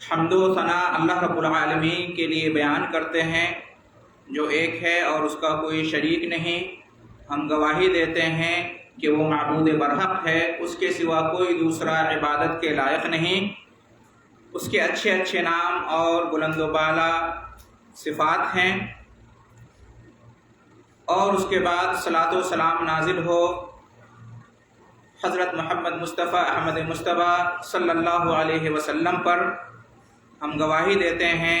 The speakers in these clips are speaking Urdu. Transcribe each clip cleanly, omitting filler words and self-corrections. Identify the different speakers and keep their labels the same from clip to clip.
Speaker 1: حمد و ثنا اللہ رب العالمین کے لیے بیان کرتے ہیں جو ایک ہے اور اس کا کوئی شریک نہیں۔ ہم گواہی دیتے ہیں کہ وہ معبود برحق ہے، اس کے سوا کوئی دوسرا عبادت کے لائق نہیں۔ اس کے اچھے اچھے نام اور بلند و بالا صفات ہیں، اور اس کے بعد صلاۃ و سلام نازل ہو حضرت محمد مصطفیٰ احمد مصطفیٰ صلی اللہ علیہ وسلم پر۔ ہم گواہی دیتے ہیں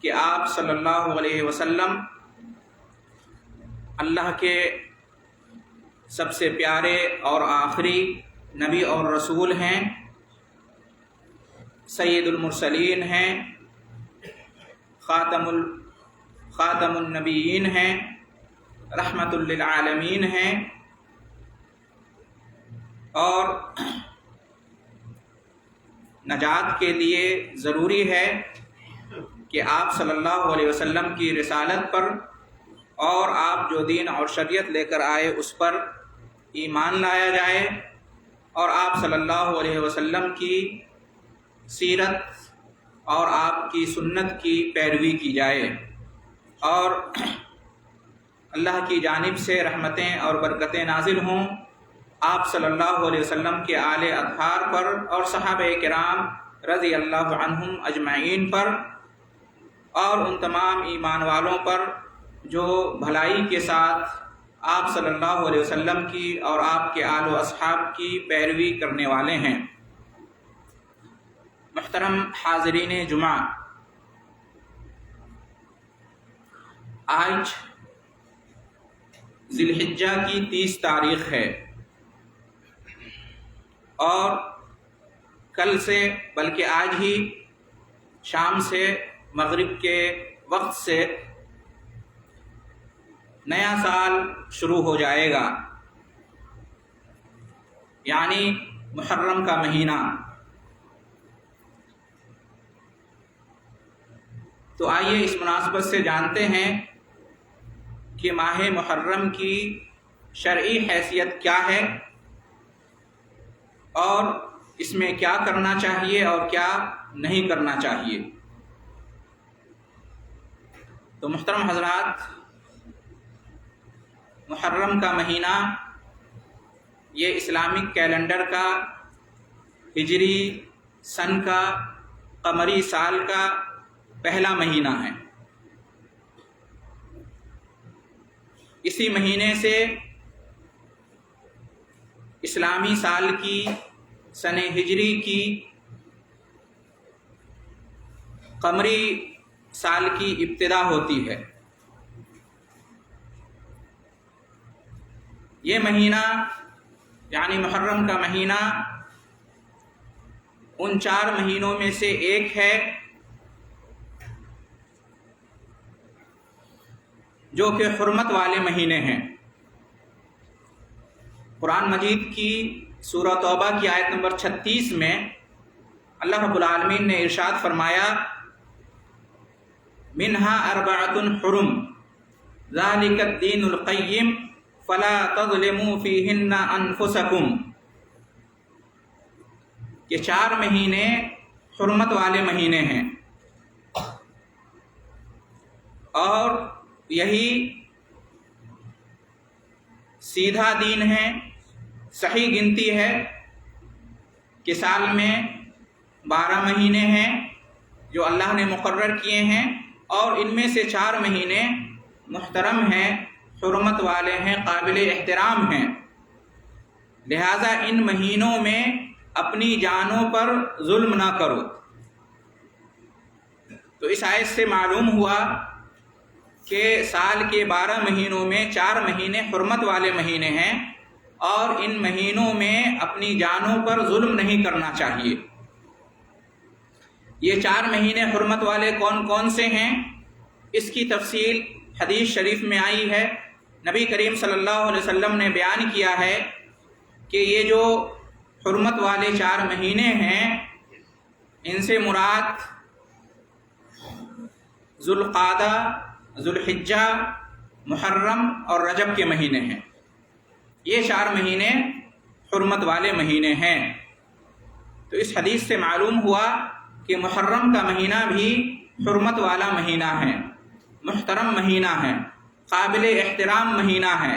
Speaker 1: کہ آپ صلی اللہ علیہ وسلم اللہ کے سب سے پیارے اور آخری نبی اور رسول ہیں، سید المرسلین ہیں، خاتم النبیین ہیں، رحمت للعالمین ہیں، اور نجات کے لیے ضروری ہے کہ آپ صلی اللہ علیہ وسلم کی رسالت پر اور آپ جو دین اور شریعت لے کر آئے اس پر ایمان لایا جائے، اور آپ صلی اللہ علیہ وسلم کی سیرت اور آپ کی سنت کی پیروی کی جائے، اور اللہ کی جانب سے رحمتیں اور برکتیں نازل ہوں آپ صلی اللہ علیہ وسلم کے آل اطہار پر اور صحابہ کرام رضی اللہ عنہم اجمعین پر، اور ان تمام ایمان والوں پر جو بھلائی کے ساتھ آپ صلی اللہ علیہ وسلم کی اور آپ کے آل و اصحاب کی پیروی کرنے والے ہیں۔ محترم حاضرین جمعہ، آج ذی الحجہ کی 30 تاریخ ہے، اور کل سے بلکہ آج ہی شام سے مغرب کے وقت سے نیا سال شروع ہو جائے گا، یعنی محرم کا مہینہ۔ تو آئیے اس مناسبت سے جانتے ہیں کہ ماہ محرم کی شرعی حیثیت کیا ہے، اور اس میں کیا کرنا چاہیے اور کیا نہیں کرنا چاہیے۔ تو محترم حضرات، محرم کا مہینہ یہ اسلامک کیلنڈر کا ہجری سن کا قمری سال کا پہلا مہینہ ہے۔ اسی مہینے سے اسلامی سال کی سن ہجری کی قمری سال کی ابتدا ہوتی ہے۔ یہ مہینہ یعنی محرم کا مہینہ ان 4 مہینوں میں سے ایک ہے جو کہ حرمت والے مہینے ہیں۔ قرآن مجید کی سورہ توبہ کی آیت نمبر 36 میں اللہ رب العالمین نے ارشاد فرمایا، منہا اربعۃ حرم ذالک الدین القیم فلا تظلموا فیہن انفسکم، کہ 4 مہینے حرمت والے مہینے ہیں، اور یہی سیدھا دین ہے، صحیح گنتی ہے کہ سال میں 12 مہینے ہیں جو اللہ نے مقرر کیے ہیں، اور ان میں سے 4 مہینے محترم ہیں، حرمت والے ہیں، قابل احترام ہیں۔ لہذا ان مہینوں میں اپنی جانوں پر ظلم نہ کرو۔ تو اس آیت سے معلوم ہوا کہ سال کے 12 مہینوں میں 4 مہینے حرمت والے مہینے ہیں، اور ان مہینوں میں اپنی جانوں پر ظلم نہیں کرنا چاہیے۔ یہ 4 مہینے حرمت والے کون کون سے ہیں، اس کی تفصیل حدیث شریف میں آئی ہے۔ نبی کریم صلی اللہ علیہ وسلم نے بیان کیا ہے کہ یہ جو حرمت والے 4 مہینے ہیں، ان سے مراد ذوالقعدہ، ذوالحجہ، محرم اور رجب کے مہینے ہیں۔ یہ 4 مہینے حرمت والے مہینے ہیں۔ تو اس حدیث سے معلوم ہوا کہ محرم کا مہینہ بھی حرمت والا مہینہ ہے، محترم مہینہ ہے، قابل احترام مہینہ ہے،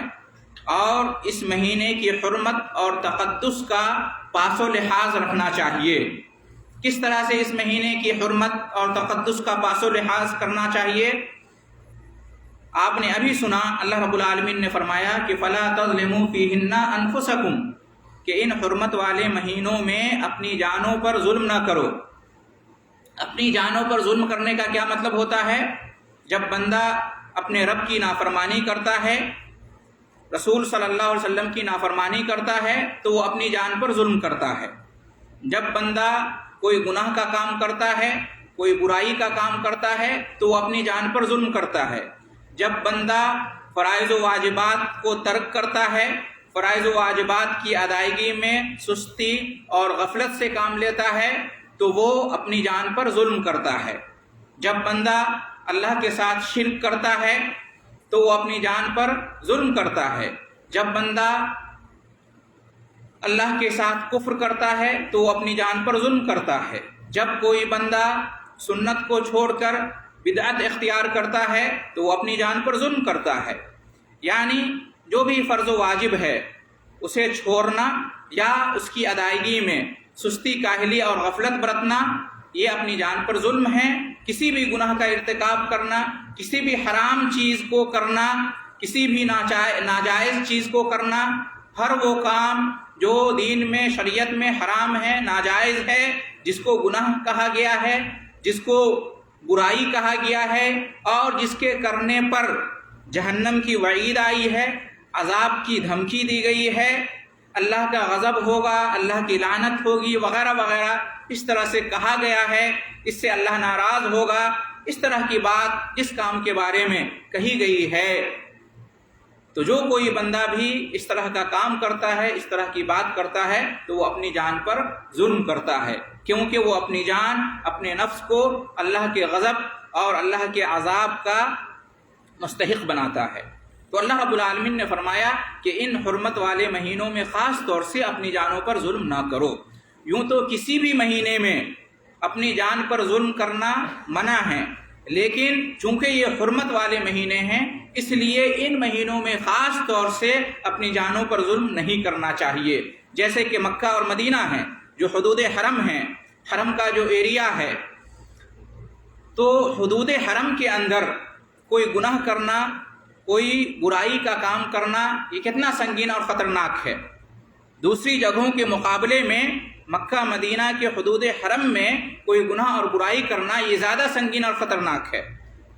Speaker 1: اور اس مہینے کی حرمت اور تقدس کا پاس و لحاظ رکھنا چاہیے۔ کس طرح سے اس مہینے کی حرمت اور تقدس کا پاس و لحاظ کرنا چاہیے؟ آپ نے ابھی سنا، اللہ رب العالمین نے فرمایا کہ فَلَا تَظْلِمُوا فِيهِنَّ أَنفُسَكُمْ، کہ ان حرمت والے مہینوں میں اپنی جانوں پر ظلم نہ کرو۔ اپنی جانوں پر ظلم کرنے کا کیا مطلب ہوتا ہے؟ جب بندہ اپنے رب کی نافرمانی کرتا ہے، رسول صلی اللہ علیہ وسلم کی نافرمانی کرتا ہے، تو وہ اپنی جان پر ظلم کرتا ہے۔ جب بندہ کوئی گناہ کا کام کرتا ہے، کوئی برائی کا کام کرتا ہے، تو وہ اپنی جان پر ظلم کرتا ہے۔ جب بندہ فرائض و واجبات کو ترک کرتا ہے، فرائض و واجبات کی ادائیگی میں سستی اور غفلت سے کام لیتا ہے، تو وہ اپنی جان پر ظلم کرتا ہے۔ جب بندہ اللہ کے ساتھ شرک کرتا ہے تو وہ اپنی جان پر ظلم کرتا ہے۔ جب بندہ اللہ کے ساتھ کفر کرتا ہے تو وہ اپنی جان پر ظلم کرتا ہے۔ جب کوئی بندہ سنت کو چھوڑ کر بدعت اختیار کرتا ہے تو وہ اپنی جان پر ظلم کرتا ہے۔ یعنی جو بھی فرض و واجب ہے اسے چھوڑنا یا اس کی ادائیگی میں سستی، کاہلی اور غفلت برتنا، یہ اپنی جان پر ظلم ہے۔ کسی بھی گناہ کا ارتکاب کرنا، کسی بھی حرام چیز کو کرنا، کسی بھی ناجائز چیز کو کرنا، ہر وہ کام جو دین میں، شریعت میں حرام ہے، ناجائز ہے، جس کو گناہ کہا گیا ہے، جس کو برائی کہا گیا ہے، اور جس کے کرنے پر جہنم کی وعید آئی ہے، عذاب کی دھمکی دی گئی ہے، اللہ کا غضب ہوگا، اللہ کی لعنت ہوگی، وغیرہ وغیرہ، اس طرح سے کہا گیا ہے، اس سے اللہ ناراض ہوگا، اس طرح کی بات جس کام کے بارے میں کہی گئی ہے، تو جو کوئی بندہ بھی اس طرح کا کام کرتا ہے، اس طرح کی بات کرتا ہے، تو وہ اپنی جان پر ظلم کرتا ہے، کیونکہ وہ اپنی جان، اپنے نفس کو اللہ کے غضب اور اللہ کے عذاب کا مستحق بناتا ہے۔ تو اللہ رب العالمین نے فرمایا کہ ان حرمت والے مہینوں میں خاص طور سے اپنی جانوں پر ظلم نہ کرو۔ یوں تو کسی بھی مہینے میں اپنی جان پر ظلم کرنا منع ہے، لیکن چونکہ یہ حرمت والے مہینے ہیں، اس لیے ان مہینوں میں خاص طور سے اپنی جانوں پر ظلم نہیں کرنا چاہیے۔ جیسے کہ مکہ اور مدینہ ہیں، جو حدود حرم ہیں، حرم کا جو ایریا ہے، تو حدود حرم کے اندر کوئی گناہ کرنا، کوئی برائی کا کام کرنا، یہ کتنا سنگین اور خطرناک ہے۔ دوسری جگہوں کے مقابلے میں مکہ مدینہ کے حدود حرم میں کوئی گناہ اور برائی کرنا یہ زیادہ سنگین اور خطرناک ہے۔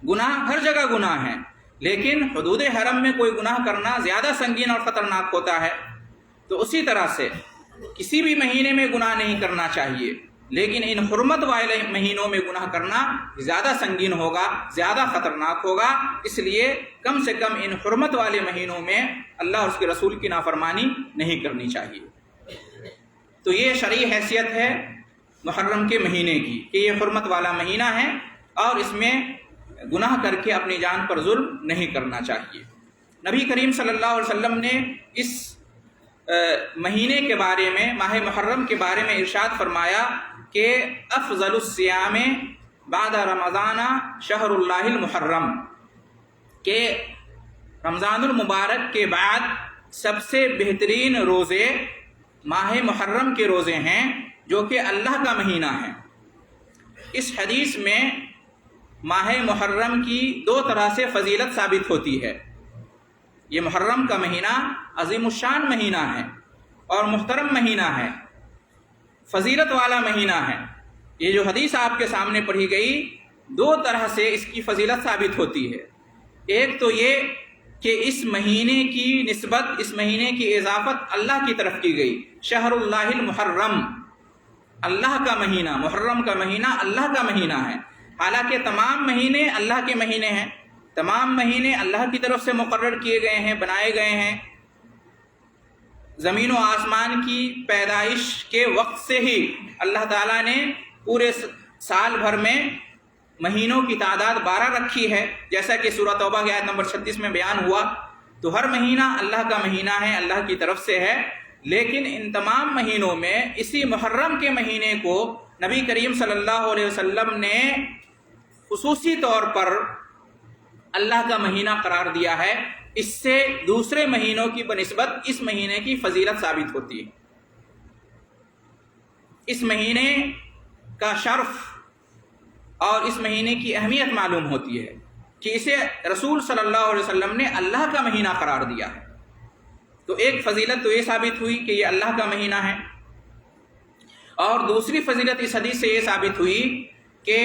Speaker 1: گناہ ہر جگہ گناہ ہے، لیکن حدود حرم میں کوئی گناہ کرنا زیادہ سنگین اور خطرناک ہوتا ہے۔ تو اسی طرح سے کسی بھی مہینے میں گناہ نہیں کرنا چاہیے، لیکن ان حرمت والے مہینوں میں گناہ کرنا زیادہ سنگین ہوگا، زیادہ خطرناک ہوگا۔ اس لیے کم سے کم ان حرمت والے مہینوں میں اللہ اور اس کے رسول کی نافرمانی نہیں کرنی چاہیے۔ تو یہ شرعی حیثیت ہے محرم کے مہینے کی کہ یہ حرمت والا مہینہ ہے اور اس میں گناہ کر کے اپنی جان پر ظلم نہیں کرنا چاہیے۔ نبی کریم صلی اللہ علیہ وسلم نے اس مہینے کے بارے میں، ماہ محرم کے بارے میں ارشاد فرمایا کہ افضل الصیام بعد رمضان شہر اللہ المحرم، کہ رمضان المبارک کے بعد سب سے بہترین روزے ماہ محرم کے روزے ہیں، جو کہ اللہ کا مہینہ ہے۔ اس حدیث میں ماہ محرم کی دو طرح سے فضیلت ثابت ہوتی ہے۔ یہ محرم کا مہینہ عظیم الشان مہینہ ہے اور محترم مہینہ ہے، فضیلت والا مہینہ ہے۔ یہ جو حدیث آپ کے سامنے پڑھی گئی، دو طرح سے اس کی فضیلت ثابت ہوتی ہے۔ ایک تو یہ کہ اس مہینے کی نسبت، اس مہینے کی اضافت اللہ کی طرف کی گئی، شہر اللہ المحرم، اللہ کا مہینہ، محرم کا مہینہ اللہ کا مہینہ ہے۔ حالانکہ تمام مہینے اللہ کے مہینے ہیں، تمام مہینے اللہ کی طرف سے مقرر کیے گئے ہیں، بنائے گئے ہیں۔ زمین و آسمان کی پیدائش کے وقت سے ہی اللہ تعالیٰ نے پورے سال بھر میں مہینوں کی تعداد 12 رکھی ہے، جیسا کہ سورہ توبہ کی آیت نمبر 36 میں بیان ہوا۔ تو ہر مہینہ اللہ کا مہینہ ہے، اللہ کی طرف سے ہے، لیکن ان تمام مہینوں میں اسی محرم کے مہینے کو نبی کریم صلی اللہ علیہ وسلم نے خصوصی طور پر اللہ کا مہینہ قرار دیا ہے. اس سے دوسرے مہینوں کی بنسبت اس مہینے کی فضیلت ثابت ہوتی ہے. اس مہینے کا شرف اور اس مہینے کی اہمیت معلوم ہوتی ہے کہ اسے رسول صلی اللہ علیہ وسلم نے اللہ کا مہینہ قرار دیا ہے. تو ایک فضیلت تو یہ ثابت ہوئی کہ یہ اللہ کا مہینہ ہے، اور دوسری فضیلت اس حدیث سے یہ ثابت ہوئی کہ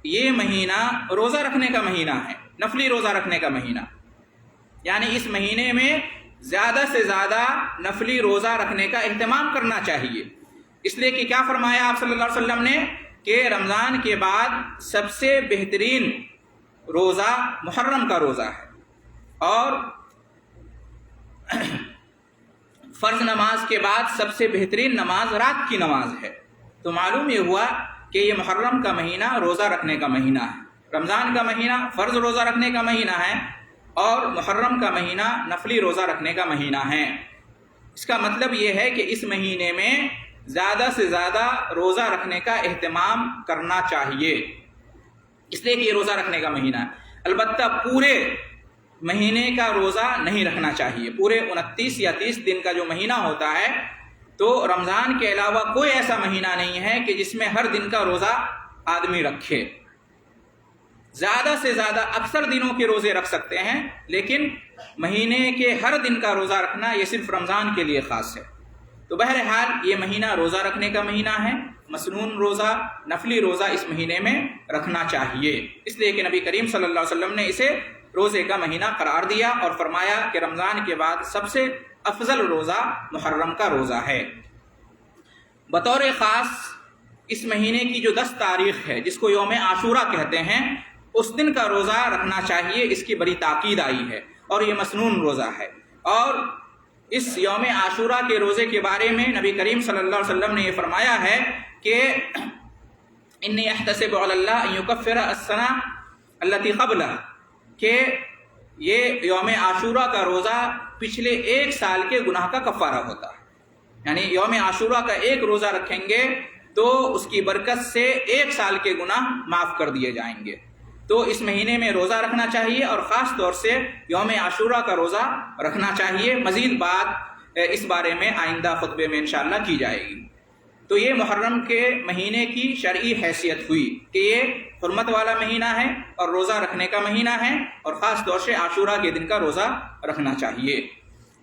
Speaker 1: یہ مہینہ روزہ رکھنے کا مہینہ ہے، نفلی روزہ رکھنے کا مہینہ. یعنی اس مہینے میں زیادہ سے زیادہ نفلی روزہ رکھنے کا اہتمام کرنا چاہیے. اس لیے کہ کیا فرمایا آپ صلی اللہ علیہ وسلم نے کہ رمضان کے بعد سب سے بہترین روزہ محرم کا روزہ ہے، اور فرض نماز کے بعد سب سے بہترین نماز رات کی نماز ہے. تو معلوم یہ ہوا کہ یہ محرم کا مہینہ روزہ رکھنے کا مہینہ ہے. رمضان کا مہینہ فرض روزہ رکھنے کا مہینہ ہے، اور محرم کا مہینہ نفلی روزہ رکھنے کا مہینہ ہے. اس کا مطلب یہ ہے کہ اس مہینے میں زیادہ سے زیادہ روزہ رکھنے کا اہتمام کرنا چاہیے، اس لیے کہ یہ روزہ رکھنے کا مہینہ ہے. البتہ پورے مہینے کا روزہ نہیں رکھنا چاہیے. پورے 29 یا 30 دن کا جو مہینہ ہوتا ہے، تو رمضان کے علاوہ کوئی ایسا مہینہ نہیں ہے کہ جس میں ہر دن کا روزہ آدمی رکھے. زیادہ سے زیادہ اکثر دنوں کے روزے رکھ سکتے ہیں، لیکن مہینے کے ہر دن کا روزہ رکھنا یہ صرف رمضان کے لیے خاص ہے. تو بہرحال یہ مہینہ روزہ رکھنے کا مہینہ ہے. مسنون روزہ، نفلی روزہ اس مہینے میں رکھنا چاہیے، اس لیے کہ نبی کریم صلی اللہ علیہ وسلم نے اسے روزے کا مہینہ قرار دیا اور فرمایا کہ رمضان کے بعد سب سے افضل روزہ محرم کا روزہ ہے. بطور خاص اس مہینے کی جو 10 تاریخ ہے، جس کو یوم عاشورہ کہتے ہیں، اس دن کا روزہ رکھنا چاہیے. اس کی بڑی تاکید آئی ہے، اور یہ مسنون روزہ ہے. اور اس یوم عاشورہ کے روزے کے بارے میں نبی کریم صلی اللہ علیہ وسلم نے یہ فرمایا ہے کہ انی احتسب علی اللہ ان یکفر السنہ التی قبلہ، کہ یہ یوم عاشورہ کا روزہ پچھلے 1 سال کے گناہ کا کفارہ ہوتا ہے. یعنی یوم عاشورہ کا ایک روزہ رکھیں گے تو اس کی برکت سے 1 سال کے گناہ معاف کر دیے جائیں گے. تو اس مہینے میں روزہ رکھنا چاہیے، اور خاص طور سے یوم عاشورہ کا روزہ رکھنا چاہیے. مزید بات اس بارے میں آئندہ خطبے میں انشاءاللہ کی جائے گی. تو یہ محرم کے مہینے کی شرعی حیثیت ہوئی کہ یہ حرمت والا مہینہ ہے اور روزہ رکھنے کا مہینہ ہے، اور خاص طور سے عاشورہ کے دن کا روزہ رکھنا چاہیے.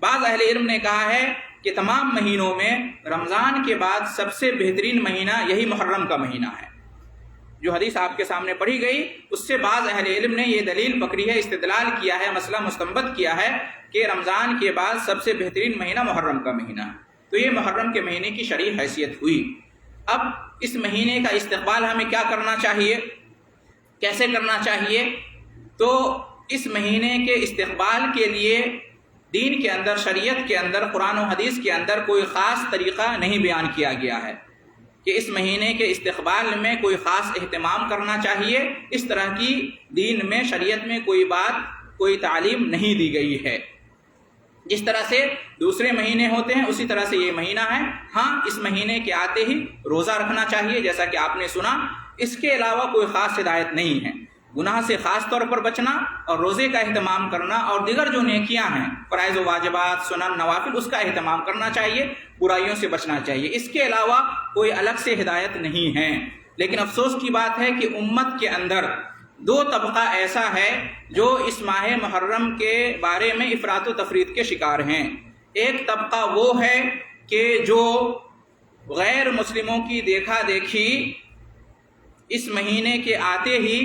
Speaker 1: بعض اہل علم نے کہا ہے کہ تمام مہینوں میں رمضان کے بعد سب سے بہترین مہینہ یہی محرم کا مہینہ ہے. جو حدیث آپ کے سامنے پڑھی گئی، اس سے بعض اہل علم نے یہ دلیل پکڑی ہے، استدلال کیا ہے، مسئلہ مستنبط کیا ہے کہ رمضان کے بعد سب سے بہترین مہینہ محرم کا مہینہ ہے. تو یہ محرم کے مہینے کی شرعی حیثیت ہوئی. اب اس مہینے کا استقبال ہمیں کیا کرنا چاہیے، کیسے کرنا چاہیے؟ تو اس مہینے کے استقبال کے لیے دین کے اندر، شریعت کے اندر، قرآن و حدیث کے اندر کوئی خاص طریقہ نہیں بیان کیا گیا ہے کہ اس مہینے کے استقبال میں کوئی خاص اہتمام کرنا چاہیے. اس طرح کی دین میں، شریعت میں کوئی بات، کوئی تعلیم نہیں دی گئی ہے. جس طرح سے دوسرے مہینے ہوتے ہیں اسی طرح سے یہ مہینہ ہے. ہاں، اس مہینے کے آتے ہی روزہ رکھنا چاہیے، جیسا کہ آپ نے سنا. اس کے علاوہ کوئی خاص ہدایت نہیں ہے. گناہ سے خاص طور پر بچنا اور روزے کا اہتمام کرنا، اور دیگر جو نیکیاں ہیں، فرائض و واجبات، سنن، نوافل، اس کا اہتمام کرنا چاہیے، برائیوں سے بچنا چاہیے. اس کے علاوہ کوئی الگ سے ہدایت نہیں ہے. لیکن افسوس کی بات ہے کہ امت کے اندر 2 طبقہ ایسا ہے جو اس ماہ محرم کے بارے میں افراط و تفرید کے شکار ہیں. ایک طبقہ وہ ہے کہ جو غیر مسلموں کی دیکھا دیکھی اس مہینے کے آتے ہی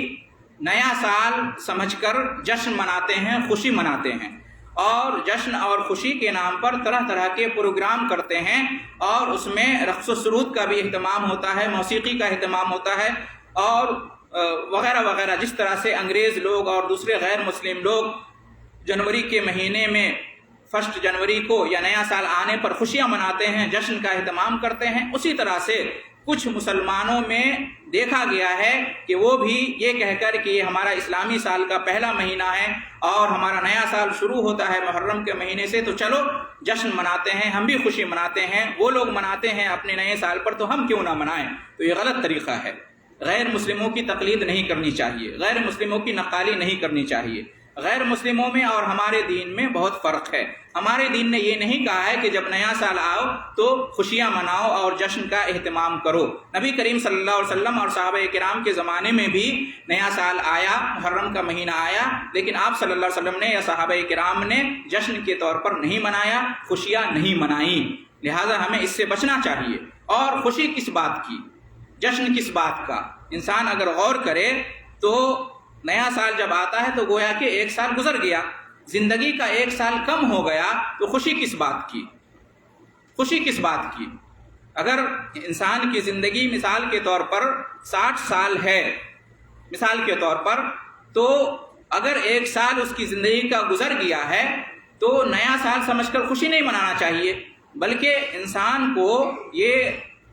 Speaker 1: نیا سال سمجھ کر جشن مناتے ہیں، خوشی مناتے ہیں، اور جشن اور خوشی کے نام پر طرح طرح کے پروگرام کرتے ہیں، اور اس میں رقص و سرود کا بھی اہتمام ہوتا ہے، موسیقی کا اہتمام ہوتا ہے، اور وغیرہ وغیرہ. جس طرح سے انگریز لوگ اور دوسرے غیر مسلم لوگ جنوری کے مہینے میں 1 جنوری کو یا نیا سال آنے پر خوشیاں مناتے ہیں، جشن کا اہتمام کرتے ہیں، اسی طرح سے کچھ مسلمانوں میں دیکھا گیا ہے کہ وہ بھی یہ کہہ کر کہ یہ ہمارا اسلامی سال کا پہلا مہینہ ہے اور ہمارا نیا سال شروع ہوتا ہے محرم کے مہینے سے، تو چلو جشن مناتے ہیں، ہم بھی خوشی مناتے ہیں، وہ لوگ مناتے ہیں اپنے نئے سال پر تو ہم کیوں نہ منائیں۔ تو یہ غلط طریقہ ہے۔ غیر مسلموں کی تقلید نہیں کرنی چاہیے، غیر مسلموں کی نقالی نہیں کرنی چاہیے۔ غیر مسلموں میں اور ہمارے دین میں بہت فرق ہے۔ ہمارے دین نے یہ نہیں کہا ہے کہ جب نیا سال آؤ تو خوشیاں مناؤ اور جشن کا اہتمام کرو۔ نبی کریم صلی اللہ علیہ وسلم اور صحابہ کرام کے زمانے میں بھی نیا سال آیا، محرم کا مہینہ آیا، لیکن آپ صلی اللہ علیہ وسلم نے یا صحابہ کرام نے جشن کے طور پر نہیں منایا، خوشیاں نہیں منائیں۔ لہٰذا ہمیں اس سے بچنا چاہیے۔ اور خوشی کس بات کی، جشن کس بات کا، انسان اگر غور کرے تو نیا سال جب آتا ہے تو گویا کہ ایک سال گزر گیا، زندگی کا ایک سال کم ہو گیا، تو خوشی کس بات کی، خوشی کس بات کی؟ اگر انسان کی زندگی مثال کے طور پر 60 سال ہے، مثال کے طور پر، تو اگر ایک سال اس کی زندگی کا گزر گیا ہے تو نیا سال سمجھ کر خوشی نہیں منانا چاہیے، بلکہ انسان کو یہ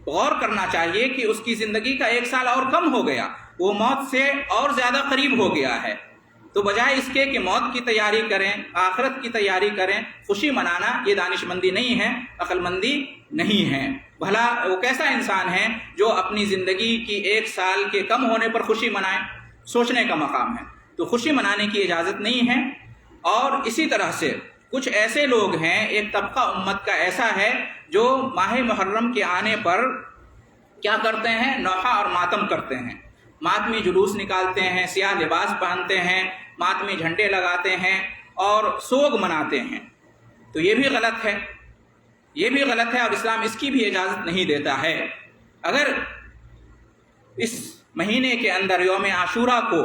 Speaker 1: غور کرنا چاہیے کہ اس کی زندگی کا ایک سال اور کم ہو گیا، وہ موت سے اور زیادہ قریب ہو گیا ہے۔ تو بجائے اس کے کہ موت کی تیاری کریں، آخرت کی تیاری کریں، خوشی منانا یہ دانش مندی نہیں ہے، عقل مندی نہیں ہے۔ بھلا وہ کیسا انسان ہے جو اپنی زندگی کی ایک سال کے کم ہونے پر خوشی منائے؟ سوچنے کا مقام ہے۔ تو خوشی منانے کی اجازت نہیں ہے۔ اور اسی طرح سے کچھ ایسے لوگ ہیں، ایک طبقہ امت کا ایسا ہے جو ماہ محرم کے آنے پر کیا کرتے ہیں؟ نوحہ اور ماتم کرتے ہیں، ماتمی جلوس نکالتے ہیں، سیاہ لباس پہنتے ہیں، ماتمی جھنڈے لگاتے ہیں اور سوگ مناتے ہیں۔ تو یہ بھی غلط ہے، یہ بھی غلط ہے، اور اسلام اس کی بھی اجازت نہیں دیتا ہے۔ اگر اس مہینے کے اندر یوم عاشورہ کو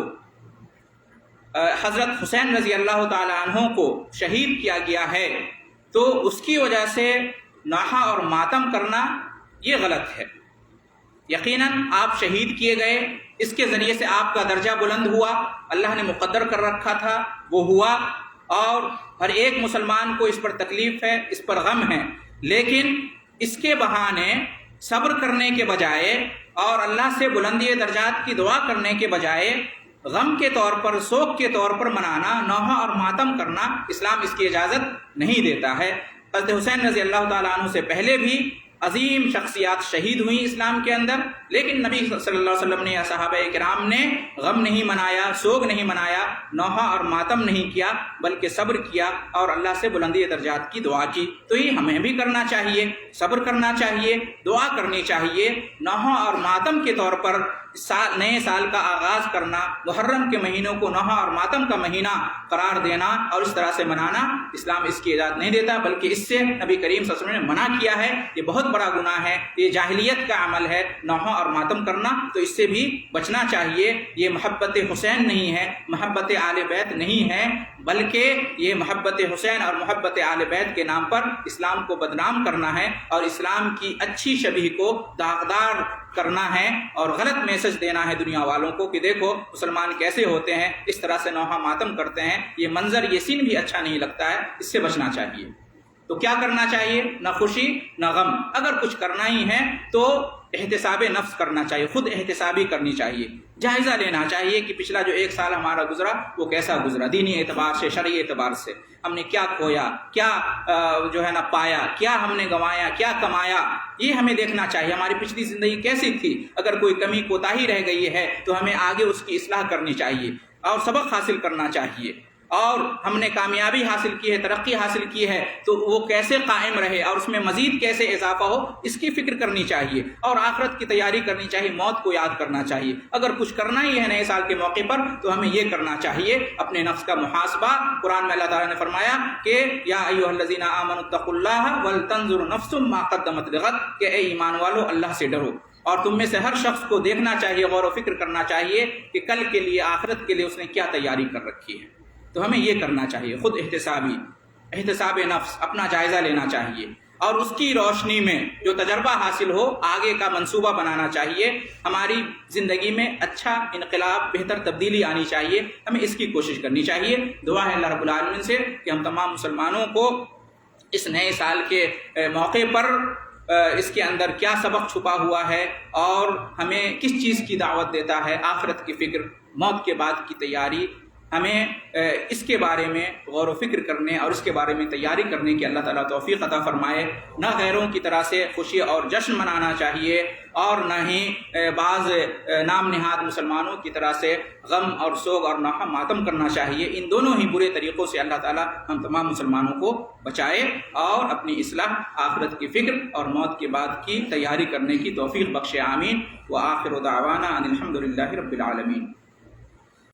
Speaker 1: حضرت حسین رضی اللہ تعالی عنہ کو شہید کیا گیا ہے تو اس کی وجہ سے نوحہ اور ماتم کرنا یہ غلط ہے۔ یقیناً آپ شہید کیے گئے، اس کے ذریعے سے آپ کا درجہ بلند ہوا، اللہ نے مقدر کر رکھا تھا، وہ ہوا، اور ہر ایک مسلمان کو اس پر تکلیف ہے، اس پر غم ہے، لیکن اس کے بہانے صبر کرنے کے بجائے اور اللہ سے بلندی درجات کی دعا کرنے کے بجائے غم کے طور پر، سوگ کے طور پر منانا، نوحہ اور ماتم کرنا، اسلام اس کی اجازت نہیں دیتا ہے۔ حضرت حسین رضی اللہ تعالیٰ عنہ سے پہلے بھی عظیم شخصیات شہید ہوئیں اسلام کے اندر، لیکن نبی صلی اللہ علیہ وسلم نے یا صحابہ کرام نے غم نہیں منایا، سوگ نہیں منایا، نوحہ اور ماتم نہیں کیا، بلکہ صبر کیا اور اللہ سے بلندی درجات کی دعا کی۔ تو یہ ہمیں بھی کرنا چاہیے، صبر کرنا چاہیے، دعا کرنی چاہیے۔ نوحہ اور ماتم کے طور پر نئے سال کا آغاز کرنا، محرم کے مہینوں کو نوحہ اور ماتم کا مہینہ قرار دینا اور اس طرح سے منانا، اسلام اس کی اجازت نہیں دیتا، بلکہ اس سے نبی کریم صلی اللہ علیہ وسلم نے منع کیا ہے۔ یہ بہت بڑا گناہ ہے، یہ جاہلیت کا عمل ہے نوحہ اور ماتم کرنا، تو اس سے بھی بچنا چاہیے۔ یہ محبت حسین نہیں ہے، محبت آل بیت نہیں ہے، بلکہ یہ محبت حسین اور محبت آل بیت کے نام پر اسلام کو بدنام کرنا ہے اور اسلام کی اچھی شبیہ کو داغدار کرنا ہے اور غلط میسج دینا ہے دنیا والوں کو کہ دیکھو مسلمان کیسے ہوتے ہیں، اس طرح سے نوحہ ماتم کرتے ہیں۔ یہ منظر، یہ سین بھی اچھا نہیں لگتا ہے، اس سے بچنا چاہیے۔ تو کیا کرنا چاہیے؟ نہ خوشی نہ غم۔ اگر کچھ کرنا ہی ہے تو احتساب نفس کرنا چاہیے، خود احتسابی کرنی چاہیے، جائزہ لینا چاہیے کہ پچھلا جو ایک سال ہمارا گزرا وہ کیسا گزرا، دینی اعتبار سے، شرعی اعتبار سے ہم نے کیا کھویا، کیا پایا، کیا ہم نے گنوایا، کیا کمایا، یہ ہمیں دیکھنا چاہیے۔ ہماری پچھلی زندگی کیسی تھی، اگر کوئی کمی کوتاہی رہ گئی ہے تو ہمیں آگے اس کی اصلاح کرنی چاہیے اور سبق حاصل کرنا چاہیے۔ اور ہم نے کامیابی حاصل کی ہے، ترقی حاصل کی ہے، تو وہ کیسے قائم رہے اور اس میں مزید کیسے اضافہ ہو، اس کی فکر کرنی چاہیے اور آخرت کی تیاری کرنی چاہیے، موت کو یاد کرنا چاہیے۔ اگر کچھ کرنا ہی ہے نئے سال کے موقع پر تو ہمیں یہ کرنا چاہیے، اپنے نفس کا محاسبہ۔ قرآن میں اللہ تعالیٰ نے فرمایا کہ یا ایھا الذین آمنوا اتقوا اللہ ولتنظر نفس ما قدمت لغد، کہ اے ایمان والو اللہ سے ڈرو، اور تم میں سے ہر شخص کو دیکھنا چاہیے، غور و فکر کرنا چاہیے کہ کل کے لیے، آخرت کے لیے اس نے کیا تیاری کر رکھی ہے۔ تو ہمیں یہ کرنا چاہیے، خود احتساب نفس، اپنا جائزہ لینا چاہیے اور اس کی روشنی میں جو تجربہ حاصل ہو آگے کا منصوبہ بنانا چاہیے۔ ہماری زندگی میں اچھا انقلاب، بہتر تبدیلی آنی چاہیے، ہمیں اس کی کوشش کرنی چاہیے۔ دعا ہے اللہ رب العالمین سے کہ ہم تمام مسلمانوں کو اس نئے سال کے موقع پر اس کے اندر کیا سبق چھپا ہوا ہے اور ہمیں کس چیز کی دعوت دیتا ہے، آخرت کی فکر، موت کے بعد کی تیاری، ہمیں اس کے بارے میں غور و فکر کرنے اور اس کے بارے میں تیاری کرنے کی اللہ تعالیٰ توفیق عطا فرمائے۔ نہ غیروں کی طرح سے خوشی اور جشن منانا چاہیے اور نہ ہی بعض نام نہاد مسلمانوں کی طرح سے غم اور سوگ اور نوحہ ماتم کرنا چاہیے۔ ان دونوں ہی برے طریقوں سے اللہ تعالیٰ ہم تمام مسلمانوں کو بچائے اور اپنی اصلاح، آخرت کی فکر اور موت کے بعد کی تیاری کرنے کی توفیق بخشے، آمین۔ وآخر دعوانا ان الحمد للہ رب العالمین۔